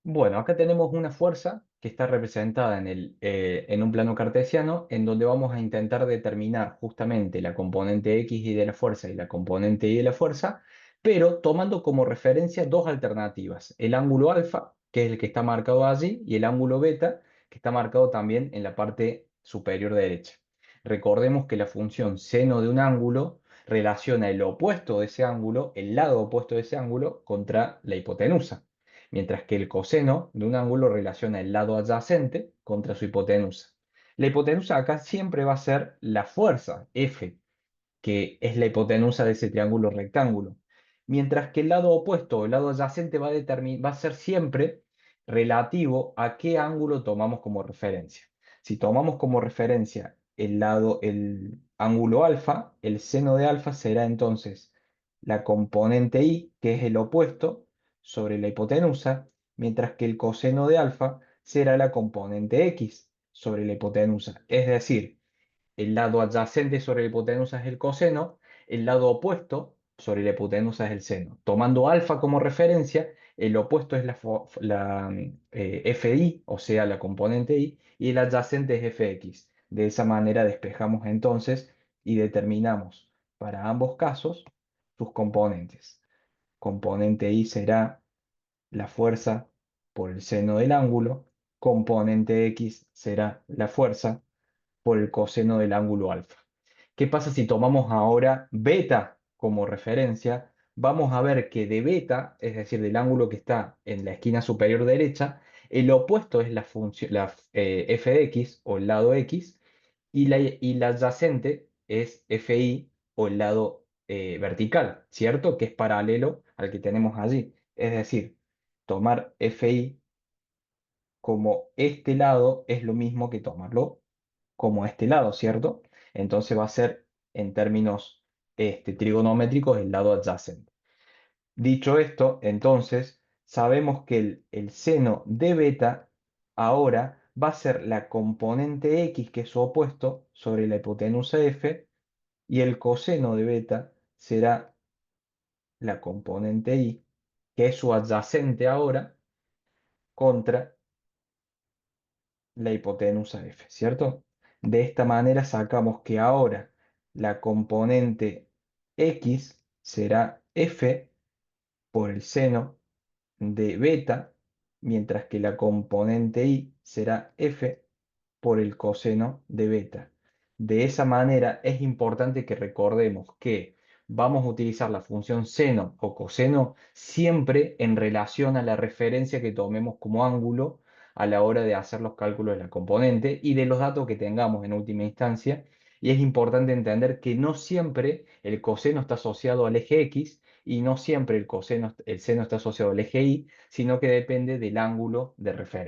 Bueno, acá tenemos una fuerza que está representada en un plano cartesiano, en donde vamos a intentar determinar justamente la componente X y de la fuerza y la componente Y de la fuerza, pero tomando como referencia dos alternativas: el ángulo alfa, que es el que está marcado allí, y el ángulo beta, que está marcado también en la parte superior derecha. Recordemos que la función seno de un ángulo relaciona el opuesto de ese ángulo, el lado opuesto de ese ángulo, contra la hipotenusa, mientras que el coseno de un ángulo relaciona el lado adyacente contra su hipotenusa. La hipotenusa acá siempre va a ser la fuerza F, que es la hipotenusa de ese triángulo rectángulo, mientras que el lado opuesto o el lado adyacente va a ser siempre relativo a qué ángulo tomamos como referencia. Si tomamos como referencia el ángulo alfa, el seno de alfa será entonces la componente I, que es el opuesto, sobre la hipotenusa, mientras que el coseno de alfa será la componente X sobre la hipotenusa. Es decir, el lado adyacente sobre la hipotenusa es el coseno, el lado opuesto sobre la hipotenusa es el seno. Tomando alfa como referencia, el opuesto es FI, o sea, la componente I, y el adyacente es FX. De esa manera despejamos entonces y determinamos para ambos casos sus componentes. Componente I será la fuerza por el seno del ángulo, componente X será la fuerza por el coseno del ángulo alfa. ¿Qué pasa si tomamos ahora beta como referencia? Vamos a ver que de beta, es decir, del ángulo que está en la esquina superior derecha, el opuesto es la función, f de x o el lado x, y la adyacente es fi o el lado vertical, ¿cierto? Que es paralelo al que tenemos allí. Es decir, tomar fi como este lado es lo mismo que tomarlo como este lado, ¿cierto? Entonces va a ser en términos trigonométricos el lado adyacente. Dicho esto, entonces sabemos que el seno de beta ahora va a ser la componente x, que es su opuesto, sobre la hipotenusa f, y el coseno de beta será la componente y, que es su adyacente ahora, contra la hipotenusa f, ¿cierto? De esta manera sacamos que ahora la componente x será f por el seno de beta, mientras que la componente y será f por el coseno de beta. De esa manera es importante que recordemos que vamos a utilizar la función seno o coseno siempre en relación a la referencia que tomemos como ángulo a la hora de hacer los cálculos de la componente y de los datos que tengamos en última instancia. Y es importante entender que no siempre el coseno está asociado al eje X y no siempre el seno está asociado al eje Y, sino que depende del ángulo de referencia.